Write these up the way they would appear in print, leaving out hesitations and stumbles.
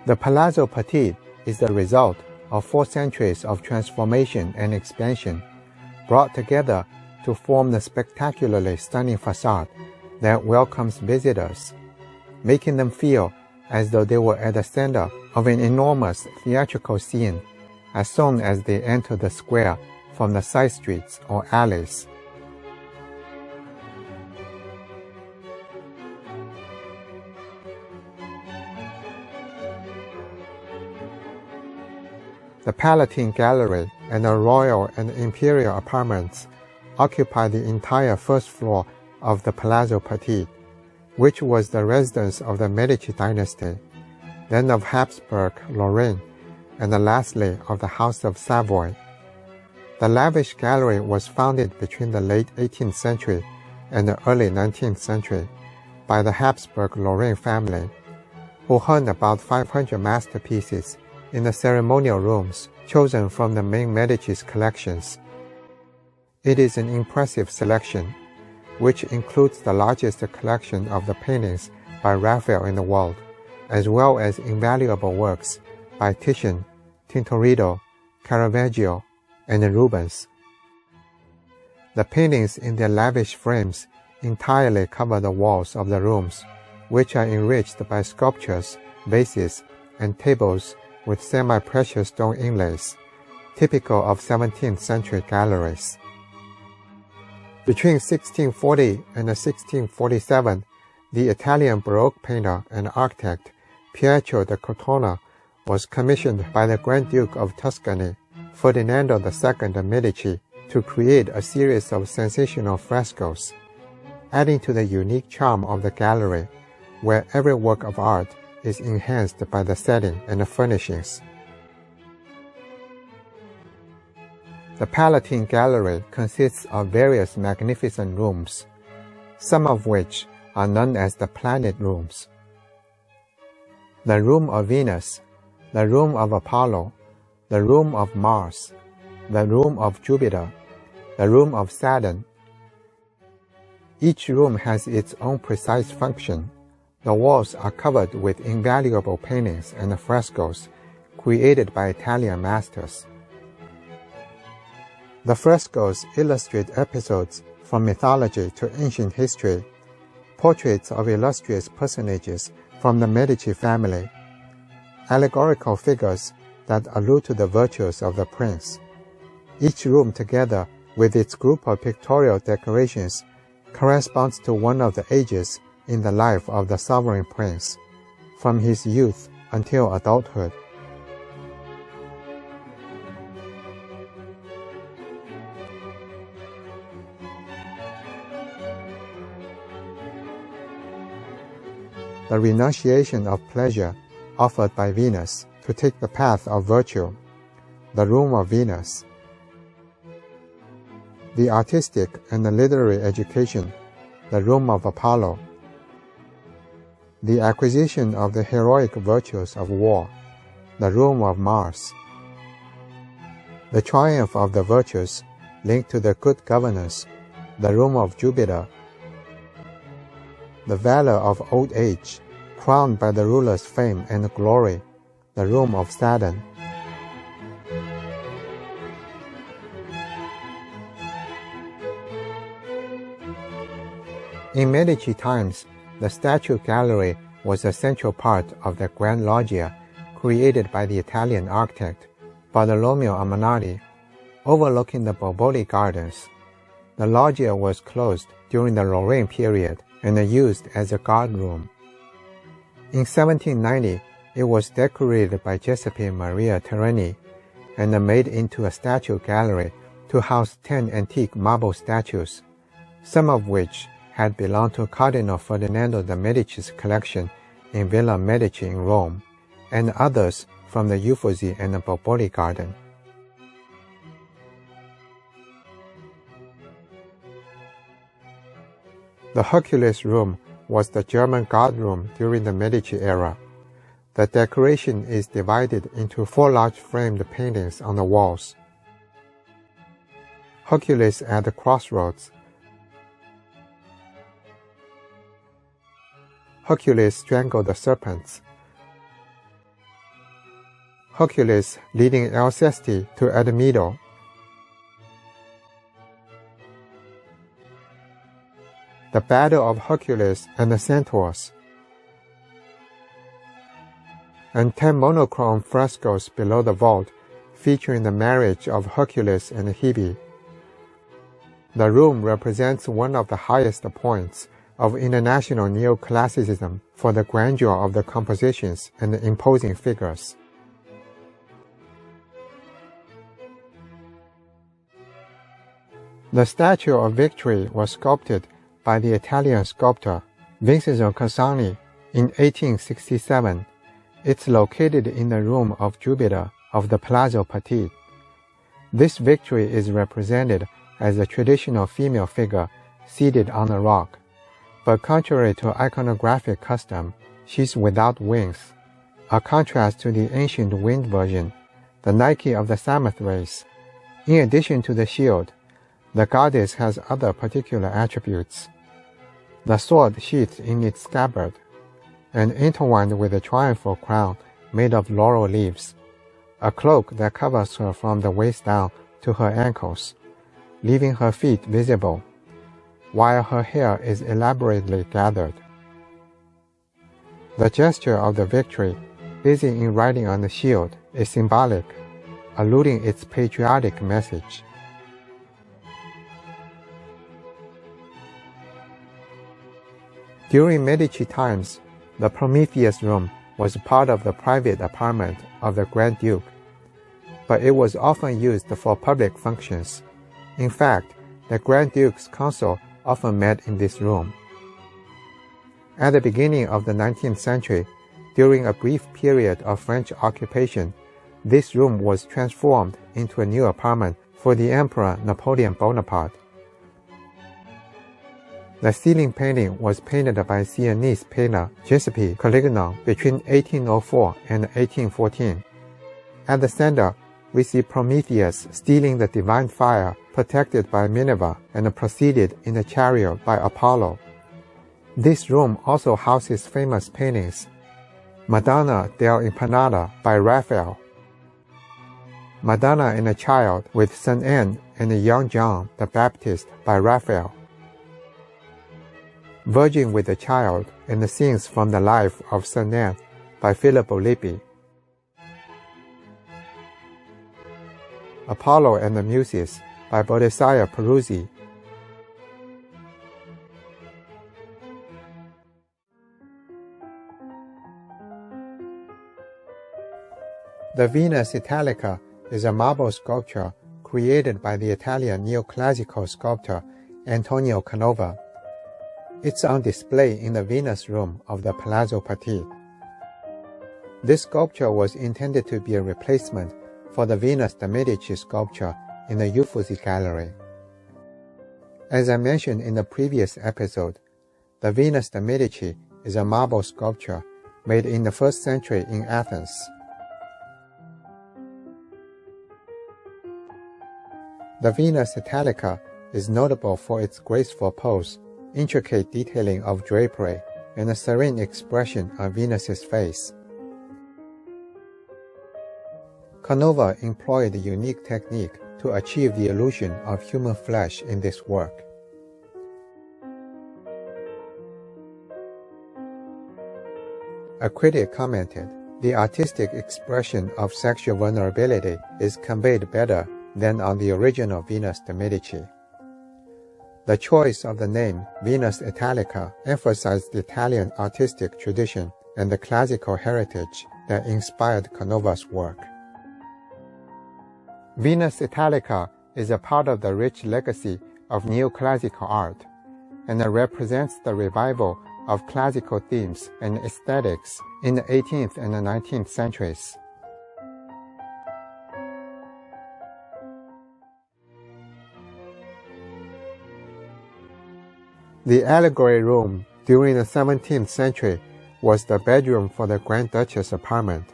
The Palazzo Pitti is the result of 4 centuries of transformation and expansion, brought together to form the spectacularly stunning facade that welcomes visitors, making them feel as though they were at the center of an enormous theatrical scene as soon as they enter the square from the side streets or alleys. The Palatine Gallery and the royal and imperial apartments occupy the entire first floor of the Palazzo Pitti, which was the residence of the Medici dynasty, then of Habsburg Lorraine, and lastly of the House of Savoy. The lavish gallery was founded between the late 18th century and the early 19th century by the Habsburg Lorraine family, who hung about 500 masterpieces in the ceremonial rooms chosen from the main Medici's collections. It is an impressive selection, which includes the largest collection of the paintings by Raphael in the world, as well as invaluable works by Titian, Tintoretto, Caravaggio, and Rubens. The paintings in their lavish frames entirely cover the walls of the rooms, which are enriched by sculptures, vases, and tables with semi-precious stone inlays, typical of 17th century galleries. Between 1640 and 1647, the Italian Baroque painter and architect Pietro da Cortona was commissioned by the Grand Duke of Tuscany, Ferdinando II Medici, to create a series of sensational frescoes, adding to the unique charm of the gallery, where every work of art is enhanced by the setting and the furnishings. The Palatine Gallery consists of various magnificent rooms, some of which are known as the Planet Rooms. The Room of Venus, the Room of Apollo, the Room of Mars, the Room of Jupiter, the Room of Saturn. Each room has its own precise function. The walls are covered with invaluable paintings and frescoes created by Italian masters. The frescoes illustrate episodes from mythology to ancient history, portraits of illustrious personages from the Medici family, allegorical figures that allude to the virtues of the prince. Each room, together with its group of pictorial decorations, corresponds to one of the ages in the life of the sovereign prince, from his youth until adulthood. The renunciation of pleasure offered by Venus to take the path of virtue, the Room of Venus. The artistic and the literary education, the Room of Apollo. The acquisition of the heroic virtues of war, the Room of Mars. The triumph of the virtues linked to the good governance, the Room of Jupiter. The valor of old age, crowned by the ruler's fame and glory, the Room of Saturn. In Medici times, the Statue Gallery was a central part of the Grand Loggia created by the Italian architect Bartolomeo Ammanati, overlooking the Borboli Gardens. The loggia was closed during the Lorraine period and used as a guard room. In 1790, it was decorated by Giuseppe Maria Tereni and made into a statue gallery to house 10 antique marble statues, some of which had belonged to Cardinal Ferdinando de' Medici's collection in Villa Medici in Rome, and others from the Uffizi and the Borboli Garden. The Hercules Room was the German guard room during the Medici era. The decoration is divided into 4 large framed paintings on the walls. Hercules at the Crossroads. Hercules strangled the serpents. Hercules leading Alceste to Admeto. The Battle of Hercules and the Centaurs, and 10 monochrome frescoes below the vault featuring the marriage of Hercules and Hebe. The room represents one of the highest points of international neoclassicism for the grandeur of the compositions and the imposing figures. The Statue of Victory was sculpted by the Italian sculptor Vincenzo Cassani in 1867. It's located in the Room of Jupiter of the Palazzo Pitti. This victory is represented as a traditional female figure seated on a rock, but contrary to iconographic custom, she's without wings, a contrast to the ancient winged version, the Nike of the Samothrace. In addition to the shield, the goddess has other particular attributes. The sword sheathed in its scabbard, and intertwined with a triumphal crown made of laurel leaves, a cloak that covers her from the waist down to her ankles, leaving her feet visible, while her hair is elaborately gathered. The gesture of the victory, busy in writing on the shield, is symbolic, alluding its patriotic message. During Medici times, the Prometheus room was part of the private apartment of the Grand Duke, but it was often used for public functions. In fact, the Grand Duke's council often met in this room. At the beginning of the 19th century, during a brief period of French occupation, this room was transformed into a new apartment for the Emperor Napoleon Bonaparte. The ceiling painting was painted by Sienese painter Giuseppe Collignon between 1804 and 1814. At the center, we see Prometheus stealing the divine fire protected by Minerva and preceded in the chariot by Apollo. This room also houses famous paintings: Madonna dell'Impanata by Raphael, Madonna and a Child with St. Anne and young John the Baptist by Raphael, Virgin with a Child and the Scenes from the Life of St. Anne by Filippo Lippi, Apollo and the Muses by Botticelli Peruzzi, The Venus Italica is a marble sculpture created by the Italian neoclassical sculptor Antonio Canova. It's on display in the Venus room of the Palazzo Pitti. This sculpture was intended to be a replacement for the Venus de' Medici sculpture in the Uffizi Gallery. As I mentioned in the previous episode, the Venus de' Medici is a marble sculpture made in the 1st century in Athens. The Venus Italica is notable for its graceful pose, intricate detailing of drapery, and a serene expression on Venus's face. Canova employed a unique technique to achieve the illusion of human flesh in this work. A critic commented, "The artistic expression of sexual vulnerability is conveyed better than on the original Venus de' Medici." The choice of the name Venus Italica emphasized the Italian artistic tradition and the classical heritage that inspired Canova's work. Venus Italica is a part of the rich legacy of neoclassical art, and it represents the revival of classical themes and aesthetics in the 18th and the 19th centuries. The Allegory Room during the 17th century was the bedroom for the Grand Duchess' apartment.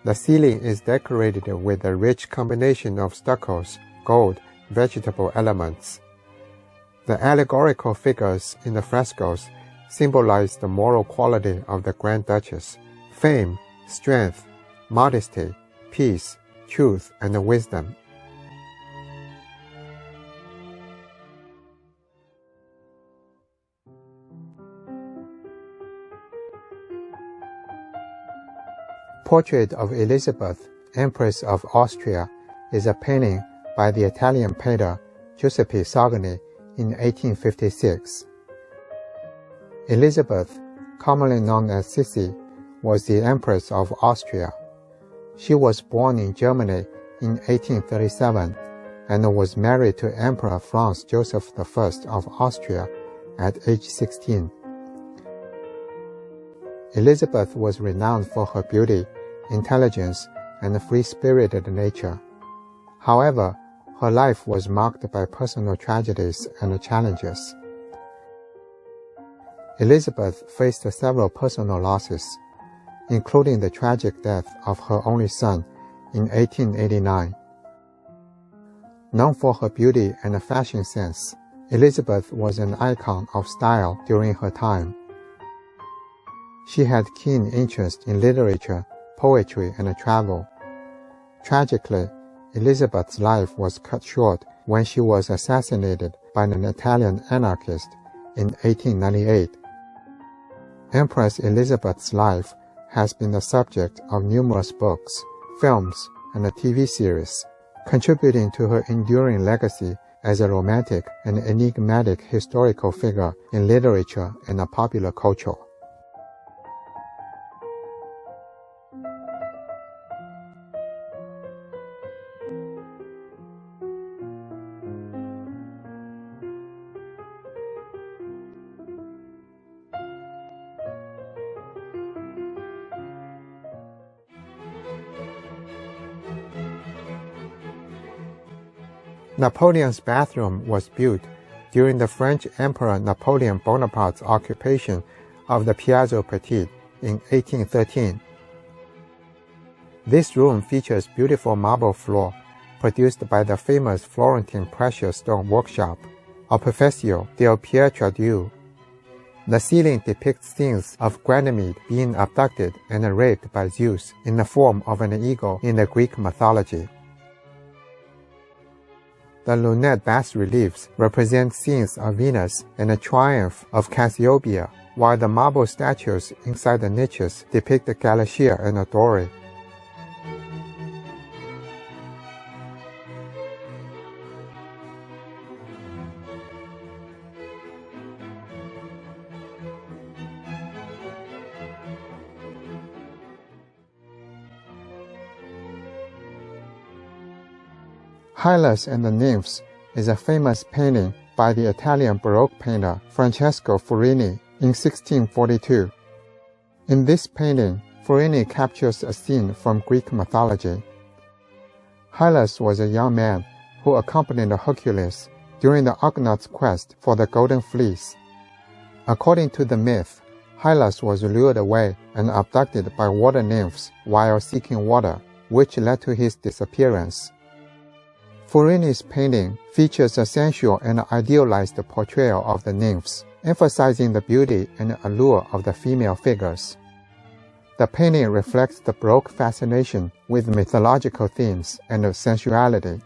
The ceiling is decorated with a rich combination of stuccos, gold, vegetable elements. The allegorical figures in the frescoes symbolize the moral quality of the Grand Duchess: fame, strength, modesty, peace, truth, and wisdom. Portrait of Elizabeth, Empress of Austria, is a painting by the Italian painter Giuseppe Sargoni in 1856. Elizabeth, commonly known as Sissi, was the Empress of Austria. She was born in Germany in 1837 and was married to Emperor Franz Joseph I of Austria at age 16. Elizabeth was renowned for her beauty, intelligence, and free-spirited nature. However, her life was marked by personal tragedies and challenges. Elizabeth faced several personal losses, including the tragic death of her only son in 1889. Known for her beauty and fashion sense, Elizabeth was an icon of style during her time. She had keen interest in literature, poetry, and travel. Tragically, Elizabeth's life was cut short when she was assassinated by an Italian anarchist in 1898. Empress Elizabeth's life has been the subject of numerous books, films, and a TV series, contributing to her enduring legacy as a romantic and enigmatic historical figure in literature and popular culture. Napoleon's bathroom was built during the French Emperor Napoleon Bonaparte's occupation of the Palazzo Pitti in 1813. This room features beautiful marble floor produced by the famous Florentine precious stone workshop, Professio del Pietradieu. The ceiling depicts scenes of Ganymede being abducted and raped by Zeus in the form of an eagle in the Greek mythology. The lunette bas-reliefs represent scenes of Venus and the triumph of Cassiopeia, while the marble statues inside the niches depict Galatea and Dore. Hylas and the Nymphs is a famous painting by the Italian Baroque painter Francesco Furini in 1642. In this painting, Furini captures a scene from Greek mythology. Hylas was a young man who accompanied Hercules during the Argonauts' quest for the Golden Fleece. According to the myth, Hylas was lured away and abducted by water nymphs while seeking water, which led to his disappearance. Furini's painting features a sensual and idealized portrayal of the nymphs, emphasizing the beauty and allure of the female figures. The painting reflects the Baroque fascination with mythological themes and sensuality.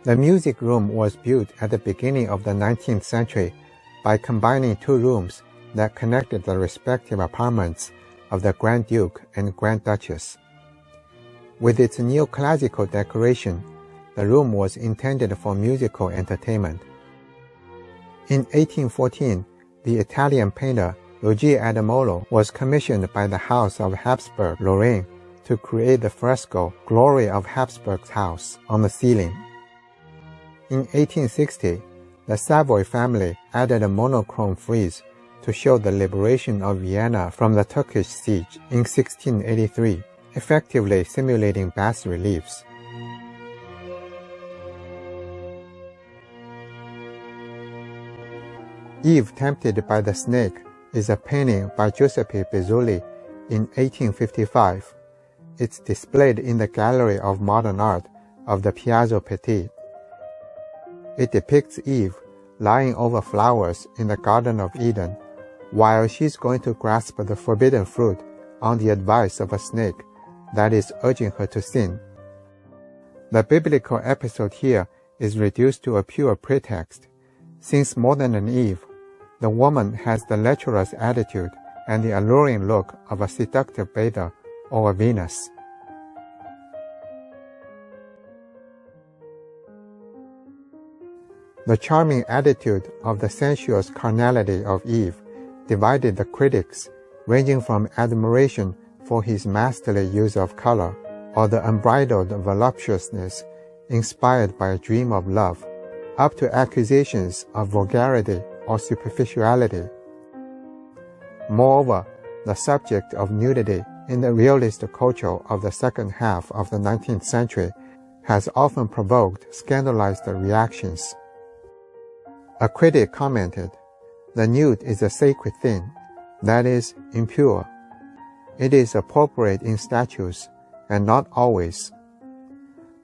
The music room was built at the beginning of the 19th century by combining two rooms that connected the respective apartments of the Grand Duke and Grand Duchess. With its neoclassical decoration, the room was intended for musical entertainment. In 1814, the Italian painter Luigi Adamolo was commissioned by the House of Habsburg-Lorraine to create the fresco Glory of Habsburg's House on the ceiling. In 1860, the Savoy family added a monochrome frieze to show the liberation of Vienna from the Turkish siege in 1683, effectively simulating bas-reliefs. Eve Tempted by the Snake is a painting by Giuseppe Bezzoli in 1855. It's displayed in the Gallery of Modern Art of the Palazzo Pitti. It depicts Eve lying over flowers in the Garden of Eden, while she's going to grasp the forbidden fruit on the advice of a snake that is urging her to sin. The biblical episode here is reduced to a pure pretext, since more than an Eve, the woman has the lecherous attitude and the alluring look of a seductive bather or a Venus. The charming attitude of the sensuous carnality of Eve divided the critics, ranging from admiration for his masterly use of color or the unbridled voluptuousness inspired by a dream of love, up to accusations of vulgarity or superficiality. Moreover, the subject of nudity in the realist culture of the second half of the 19th century has often provoked scandalized reactions. A critic commented, "The nude is a sacred thing, that is, impure. It is appropriate in statues, and not always.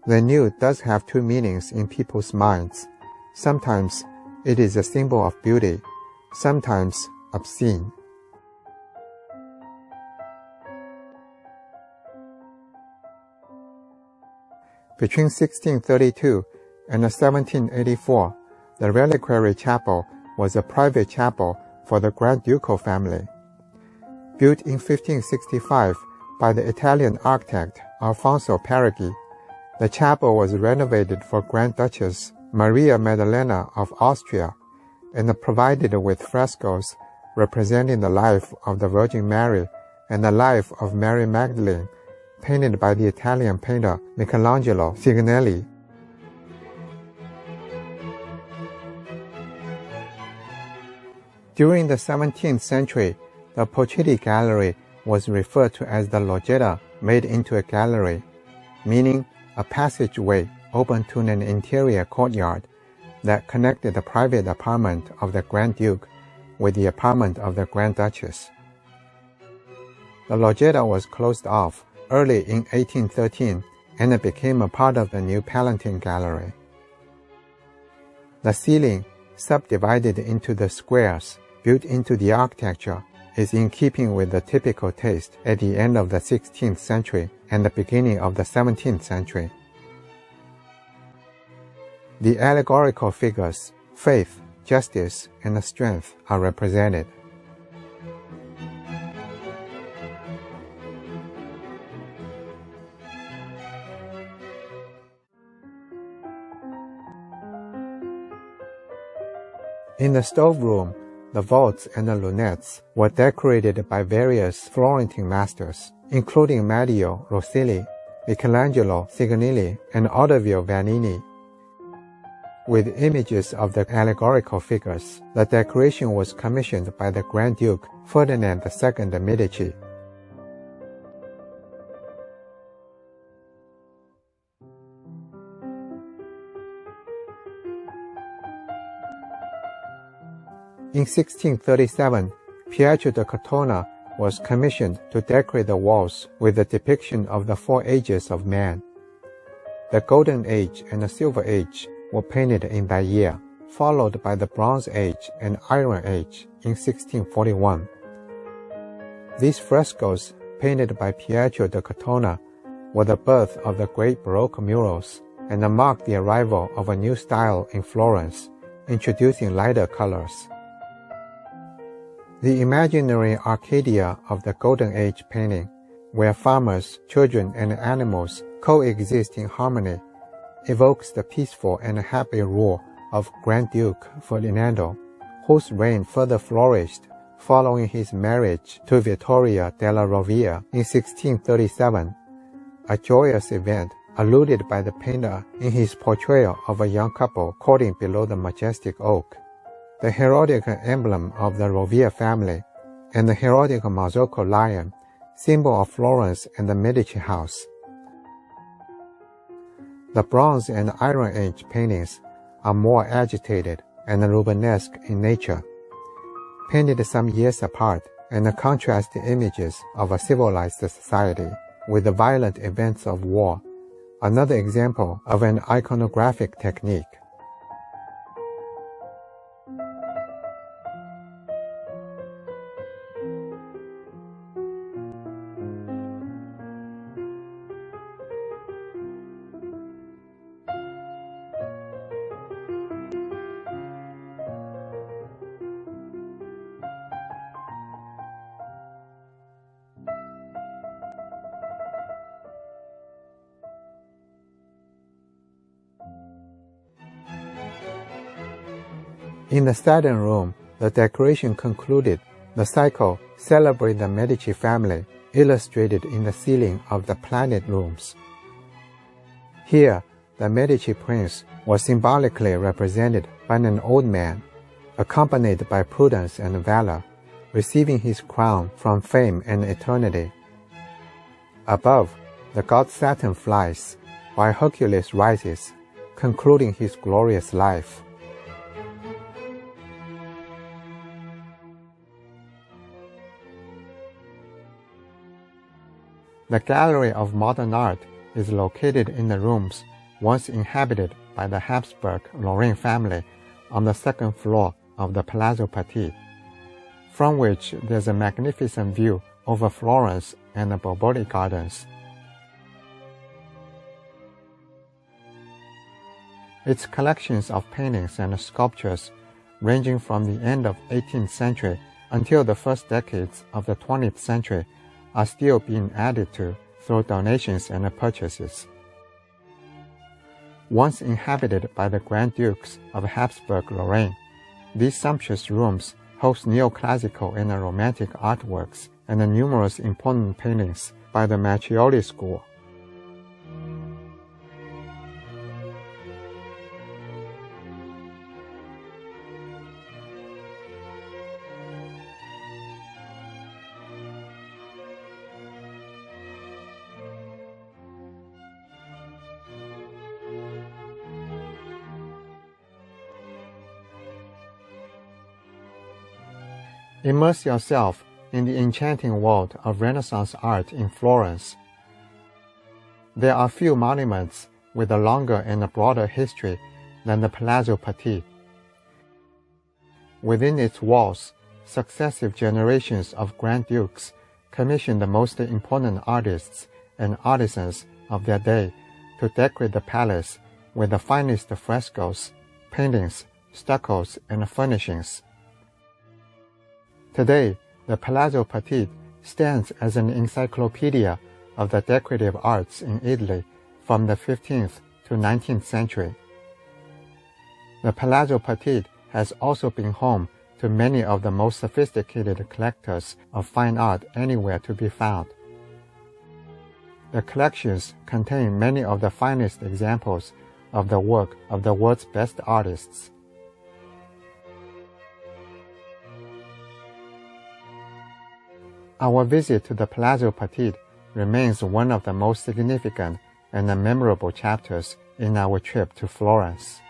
The nude does have two meanings in people's minds. Sometimes it is a symbol of beauty, sometimes obscene." Between 1632 and 1784, the reliquary chapel was a private chapel for the Grand Ducal family. Built in 1565 by the Italian architect Alfonso Parigi, the chapel was renovated for Grand Duchess Maria Maddalena of Austria and provided with frescoes representing the life of the Virgin Mary and the life of Mary Magdalene, painted by the Italian painter Michelangelo Sigonelli. During the 17th century, the Pitti Gallery was referred to as the loggia made into a gallery, meaning a passageway open to an interior courtyard that connected the private apartment of the Grand Duke with the apartment of the Grand Duchess. The loggia was closed off early in 1813 and it became a part of the new Palatine Gallery. The ceiling, subdivided into the squares built into the architecture, is in keeping with the typical taste at the end of the 16th century and the beginning of the 17th century. The allegorical figures, faith, justice, and strength, are represented. In the stove room, the vaults and the lunettes were decorated by various Florentine masters, including Matteo Rosselli, Michelangelo Sigonelli, and Ottavio Vanini. With images of the allegorical figures, the decoration was commissioned by the Grand Duke Ferdinand II Medici. In 1637, Pietro da Cortona was commissioned to decorate the walls with the depiction of the four ages of man. The Golden Age and the Silver Age were painted in that year, followed by the Bronze Age and Iron Age in 1641. These frescoes, painted by Pietro da Cortona, were the birth of the great Baroque murals and marked the arrival of a new style in Florence, introducing lighter colors. The imaginary Arcadia of the Golden Age painting, where farmers, children, and animals coexist in harmony, evokes the peaceful and happy rule of Grand Duke Ferdinando, whose reign further flourished following his marriage to Vittoria della Rovere in 1637, a joyous event alluded by the painter in his portrayal of a young couple courting below the majestic oak. The heraldic emblem of the Rovere family, and the heraldic Marzocco lion, symbol of Florence and the Medici house. The Bronze and Iron Age paintings are more agitated and Rubenesque in nature, painted some years apart and contrast the images of a civilized society with the violent events of war, another example of an iconographic technique. In the Saturn room, the decoration concluded the cycle Celebrate the Medici family, illustrated in the ceiling of the planet rooms. Here, the Medici prince was symbolically represented by an old man, accompanied by prudence and valor, receiving his crown from fame and eternity. Above, the god Saturn flies, while Hercules rises, concluding his glorious life. The Gallery of Modern Art is located in the rooms once inhabited by the Habsburg-Lorraine family on the second floor of the Palazzo Pitti, from which there's a magnificent view over Florence and the Borbori Gardens. Its collections of paintings and sculptures, ranging from the end of 18th century until the first decades of the 20th century, are still being added to through donations and purchases. Once inhabited by the Grand Dukes of Habsburg-Lorraine, these sumptuous rooms host neoclassical and romantic artworks and numerous important paintings by the Macchioli school. Immerse yourself in the enchanting world of Renaissance art in Florence. There are few monuments with a longer and a broader history than the Palazzo Pitti. Within its walls, successive generations of Grand Dukes commissioned the most important artists and artisans of their day to decorate the palace with the finest frescoes, paintings, stuccos, and furnishings. Today, the Palazzo Pitti stands as an encyclopedia of the decorative arts in Italy from the 15th to 19th century. The Palazzo Pitti has also been home to many of the most sophisticated collectors of fine art anywhere to be found. The collections contain many of the finest examples of the work of the world's best artists. Our visit to the Palazzo Pitti remains one of the most significant and memorable chapters in our trip to Florence.